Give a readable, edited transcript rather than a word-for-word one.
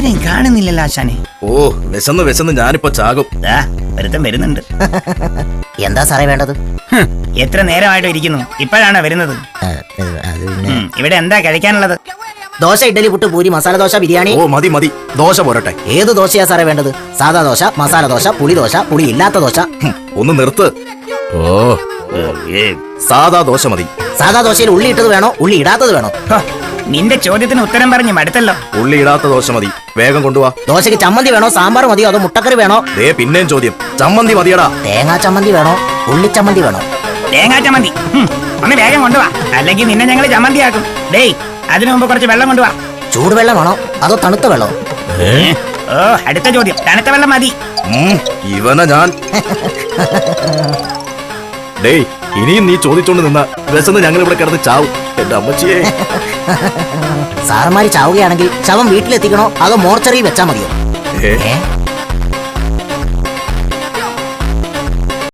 ആരെയും കാണുന്നില്ലല്ലോ ആശാനെ. ഓ വിശന്ന് ഞാനിപ്പോ ചാകും. ഒരുത്തം വരുന്നുണ്ട്. എന്താ സാറേ വേണ്ടത്? എത്ര നേരമായിട്ട് ഇരിക്കുന്നു, ഇപ്പോഴാണോ വരുന്നത്? ഇവിടെ എന്താ കഴിക്കാനുള്ളത്? ദോശ, ഇഡ്ഡലി, പുട്ട്, പൂരി, മസാല ദോശ, ബിരിയാണി. ഓ മതി ദോശ പോരട്ടെ. ഏത് ദോശയാ സാറേ വേണ്ടത്? സാദാ ദോശ, മസാല ദോശ, പുളി ദോശ, പുളി ഇല്ലാത്ത ദോശ? ഒന്ന് നിർത്ത്. സാദാ ദോശ മതി. സാദാ ദോശയിൽ ഉള്ളി ഇട്ടത് വേണോ, ഉള്ളി ഇടാത്തത് വേണോ? നിന്റെ ചോദ്യത്തിന് ഉത്തരം പറഞ്ഞു മടുത്തല്ലോ. ഉള്ളി ഇടാത്ത ദോശ മതി, വേഗം കൊണ്ടുവാ. ദോശയ്ക്ക് ചമ്മന്തി വേണോ, സാമ്പാർ മതിയോ, അതോ മുട്ടക്കറി വേണോ? പിന്നെയും ചോദ്യം, ചമ്മന്തി മതിയടാ. തേങ്ങാ ചമ്മന്തി വേണോ, ഉള്ളി ചമ്മന്തി വേണോ? തേങ്ങാ ചമ്മന്തി. ഒന്ന് വേഗം കൊണ്ടുവാ, അല്ലെങ്കിൽ നിന്നെ ഞങ്ങൾ ചമ്മന്തിയാക്കും. ഡേയ്, അതിനു മുമ്പ് കുറച്ച് വെള്ളം കൊണ്ടുവാ. ചൂടുവെള്ളമാണോ അതോ തണുത്ത വെള്ളോ? ഓ, അടുത്ത ചോദ്യം, തണുത്ത വെള്ളം മതി. ഇവനെ ഞാൻ ഡേയ്, ഇനിയും നീ ചോദിച്ചോണ്ട് നിന്ന വിശന്ന് ഞങ്ങൾ ഇവിടെ കിടന്ന് ചാവും. എന്റെ അമ്മച്ചിയെ. സാറന്മാര് ചാവുകയാണെങ്കിൽ ശവം വീട്ടിലെത്തിക്കണോ അതോ മോർച്ചറിയിൽ വെച്ചാ മതിയോ?